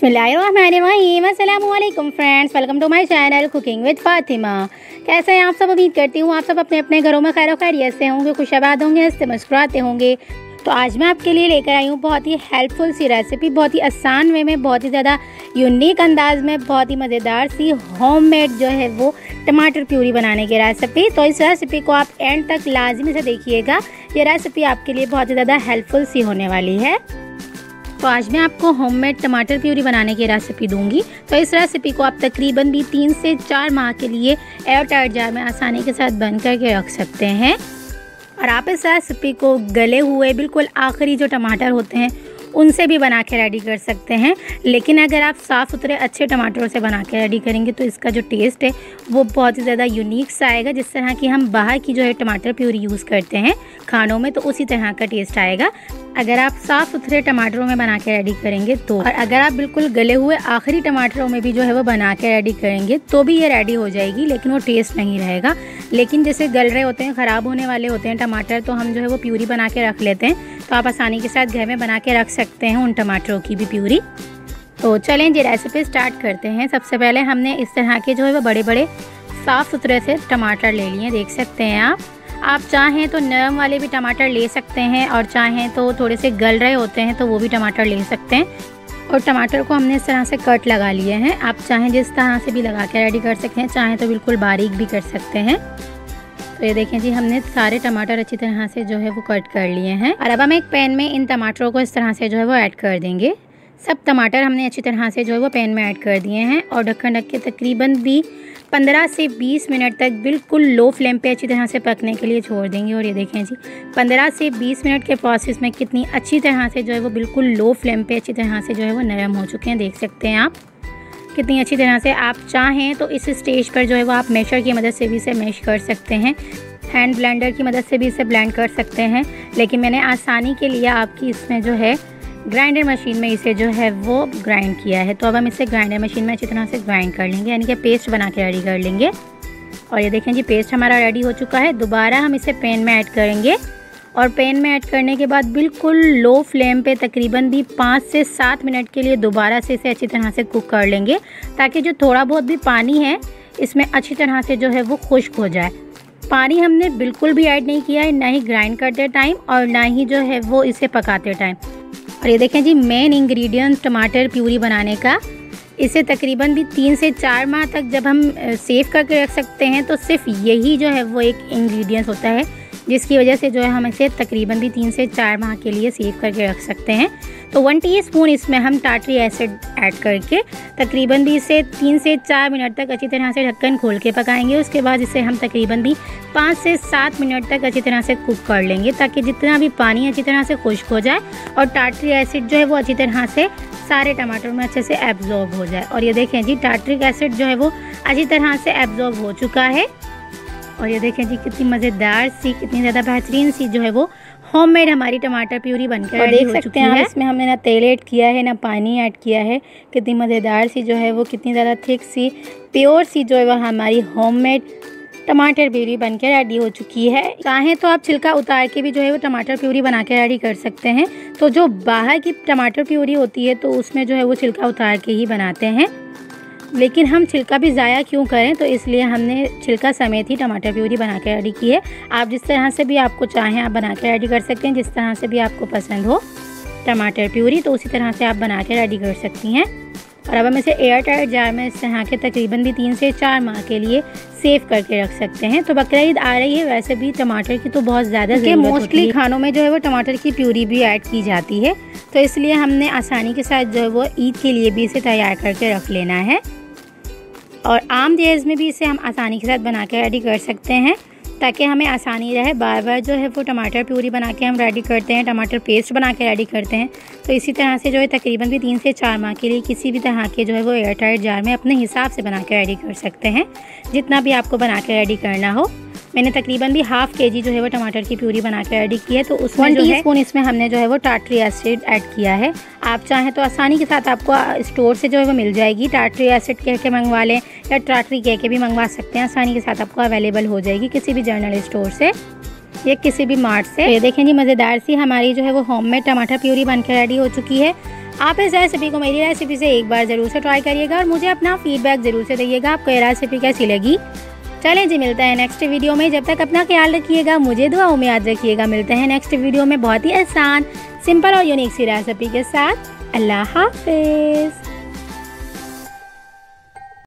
बिस्मिल्लाहिर्रहमानिर्रहीम। अस्सलामु अलैकुम friends, welcome to my channel cooking with Fatima. कैसे हैं आप सब? उम्मीद करती हूँ आप सब अपने अपने घरों में खैर खैरियत से होंगे, खुशआबाद होंगे, हंसते मुस्कुराते होंगे। तो आज मैं आपके लिए लेकर आई हूँ बहुत ही हेल्पफुल सी रेसिपी, बहुत ही आसान वे में, बहुत ही ज़्यादा यूनिक अंदाज में, बहुत ही मज़ेदार सी होममेड जो है वो टमाटर प्यूरी बनाने की रेसिपी। तो इस रेसिपी को आप एंड तक लाजमी से देखिएगा, ये रेसिपी आपके लिए बहुत ही ज़्यादा हेल्पफुल सी होने वाली है। तो आज मैं आपको होममेड टमाटर प्यूरी बनाने की रेसिपी दूंगी। तो इस रेसिपी को आप तकरीबन भी 3 से 4 माह के लिए एयर टाइट जार में आसानी के साथ बंद करके रख सकते हैं। और आप इस रेसिपी को गले हुए बिल्कुल आखिरी जो टमाटर होते हैं उनसे भी बना के रेडी कर सकते हैं। लेकिन अगर आप साफ़ सुथरे अच्छे टमाटरों से बना के रेडी करेंगे तो इसका जो टेस्ट है वो बहुत ही ज़्यादा यूनिक सा आएगा। जिस तरह की हम बाहर की जो है टमाटर प्यूरी यूज़ करते हैं खानों में, तो उसी तरह का टेस्ट आएगा अगर आप साफ़ सुथरे टमाटरों में बना के रेडी करेंगे तो। और अगर आप बिल्कुल गले हुए आखिरी टमाटरों में भी जो है वो बना के रेडी करेंगे तो भी ये रेडी हो जाएगी, लेकिन वो टेस्ट नहीं रहेगा। लेकिन जैसे गल रहे होते हैं, ख़राब होने वाले होते हैं टमाटर, तो हम जो है वो प्यूरी बना के रख लेते हैं। तो आप आसानी के साथ घर में बना के रख सकते हैं उन टमाटरों की भी प्यूरी। तो चलें जी रेसिपी स्टार्ट करते हैं। सबसे पहले हमने इस तरह के जो है वो बड़े बड़े साफ़ सुथरे से टमाटर ले लिए, देख सकते हैं आप चाहें तो नरम वाले भी टमाटर ले सकते हैं और चाहें तो थोड़े से गल रहे होते हैं तो वो भी टमाटर ले सकते हैं। और टमाटर को हमने इस तरह से कट लगा लिए हैं। आप चाहें जिस तरह से भी लगा के रेडी कर सकते हैं, चाहें तो बिल्कुल बारीक भी कर सकते हैं। तो ये देखें जी, हमने सारे टमाटर अच्छी तरह से जो है वो कट कर लिए हैं। और अब हम एक पैन में इन टमाटरों को इस तरह से जो है वो ऐड कर देंगे। सब टमाटर हमने अच्छी तरह से जो है वो पैन में ऐड कर दिए हैं और ढक्कन ढक के तकरीबन भी 15 से 20 मिनट तक बिल्कुल लो फ्लेम पे अच्छी तरह से पकने के लिए छोड़ देंगे। और ये देखें जी, 15 से 20 मिनट के प्रोसेस में कितनी अच्छी तरह से जो है वो बिल्कुल लो फ्लेम पे अच्छी तरह से जो है वो नरम हो चुके हैं, देख सकते हैं आप कितनी अच्छी तरह से। आप चाहें तो इस स्टेज पर जो है वो आप मैशर की मदद से भी इसे मैश कर सकते हैं, हैंड ब्लेंडर की मदद से भी इसे ब्लेंड कर सकते हैं। लेकिन मैंने आसानी के लिए आपकी इसमें जो है ग्राइंडर मशीन में इसे जो है वो ग्राइंड किया है। तो अब हम इसे ग्राइंडर मशीन में अच्छी तरह से ग्राइंड कर लेंगे, यानी कि पेस्ट बना के रेडी कर लेंगे। और ये देखें जी, पेस्ट हमारा रेडी हो चुका है। दोबारा हम इसे पैन में ऐड करेंगे और पैन में ऐड करने के बाद बिल्कुल लो फ्लेम पे तकरीबन भी 5 से 7 मिनट के लिए दोबारा से इसे अच्छी तरह से कुक कर लेंगे, ताकि जो थोड़ा बहुत भी पानी है इसमें अच्छी तरह से जो है वो खुश्क हो जाए। पानी हमने बिल्कुल भी ऐड नहीं किया है, ना ही ग्राइंड करते टाइम और ना ही जो है वो इसे पकाते टाइम। और ये देखें जी, मेन इंग्रेडिएंट टमाटर प्यूरी बनाने का, इसे तकरीबन भी 3 से 4 माह तक जब हम सेव करके रख सकते हैं तो सिर्फ यही जो है वो एक इंग्रेडिएंट होता है जिसकी वजह से जो है हम इसे तकरीबन भी 3 से 4 माह के लिए सेव करके रख सकते हैं। तो 1 टीस्पून इसमें हम टाटरी एसिड ऐड करके तकरीबन भी इसे 3 से 4 मिनट तक अच्छी तरह से ढक्कन खोल के पकाएंगे। उसके बाद इसे हम तकरीबन भी 5 से 7 मिनट तक अच्छी तरह से कुक कर लेंगे, ताकि जितना भी पानी अच्छी तरह से खुश्क हो जाए और टाटरी एसिड जो है वो अच्छी तरह से सारे टमाटरों में अच्छे से एब्जॉर्ब हो जाए। और ये देखें जी, टाटरिक एसिड जो है वो अच्छी तरह से एब्जॉर्ब हो चुका है। और ये देखें जी, कितनी मज़ेदार सी, कितनी ज़्यादा बेहतरीन सी जो है वो होममेड हमारी टमाटर प्यूरी बनकर रेडी हो चुकी है। इसमें हमने ना तेल ऐड किया है ना पानी ऐड किया है। कितनी मज़ेदार सी जो है वो, कितनी ज़्यादा थिक सी, प्योर सी जो है वो हमारी होममेड टमाटर प्यूरी बनकर रेडी हो चुकी है। चाहें तो आप छिलका उतार के भी जो है वो टमाटर प्यूरी बना के रेडी कर सकते हैं। तो जो बाहर की टमाटर प्यूरी होती है तो उसमें जो है वो छिलका उतार के ही बनाते हैं, लेकिन हम छिलका भी ज़ाया क्यों करें, तो इसलिए हमने छिलका समेत ही टमाटर प्यूरी बना के रेडी की है। आप जिस तरह से भी आपको चाहें आप बना के रेडी कर सकते हैं, जिस तरह से भी आपको पसंद हो टमाटर प्यूरी, तो उसी तरह से आप बना के रेडी कर सकती हैं। और अब हम इसे एयर टाइट जार में इस तरह के तकरीबन भी 3 से 4 माह के लिए सेव करके रख सकते हैं। तो बकरीद आ रही है, वैसे भी टमाटर की तो बहुत ज़्यादा ज़रूरत होती है। खानों में जो है वो टमाटर की प्यूरी भी ऐड की जाती है, तो इसलिए हमने आसानी के साथ जो है वो ईद के लिए भी इसे तैयार करके रख लेना है। और आम डेज़ में भी इसे हम आसानी के साथ बना के रेडी कर सकते हैं, ताकि हमें आसानी रहे। बार बार जो है वो टमाटर प्यूरी बना के हम रेडी करते हैं, टमाटर पेस्ट बना के रेडी करते हैं, तो इसी तरह से जो है तकरीबन भी 3 से 4 माह के लिए किसी भी तरह के जो है वो एयर टाइट जार में अपने हिसाब से बना के रेडी कर सकते हैं, जितना भी आपको बना के रेडी करना हो। मैंने तकरीबन भी हाफ केजी जो है वो टमाटर की प्यूरी बना के रेडी की है। तो उसमें 1 टीस्पून इसमें हमने जो है वो टाटरी एसिड ऐड किया है। आप चाहें तो आसानी के साथ आपको स्टोर से जो है वो मिल जाएगी, टाटरी एसिड कह के मंगवा लें या टाटरी कह के भी मंगवा सकते हैं, आसानी के साथ आपको अवेलेबल हो जाएगी किसी भी जनरल स्टोर से या किसी भी मार्ट से। ये देखें जी, मज़ेदार सी हमारी जो है वो होममेड टमाटर प्यूरी बन के रेडी हो चुकी है। आप इस रेसिपी को मेरी रेसिपी से एक बार ज़रूर से ट्राई करिएगा और मुझे अपना फीडबैक ज़रूर से दीजिएगा आपको ये रेसिपी कैसी लगी। चलें जी, मिलते हैं नेक्स्ट वीडियो में। जब तक अपना ख्याल रखिएगा, मुझे दुआओं में याद रखिएगा। मिलते हैं नेक्स्ट वीडियो में बहुत ही आसान, सिंपल और यूनिक सी रेसिपी के साथ। अल्लाह हाफिज़।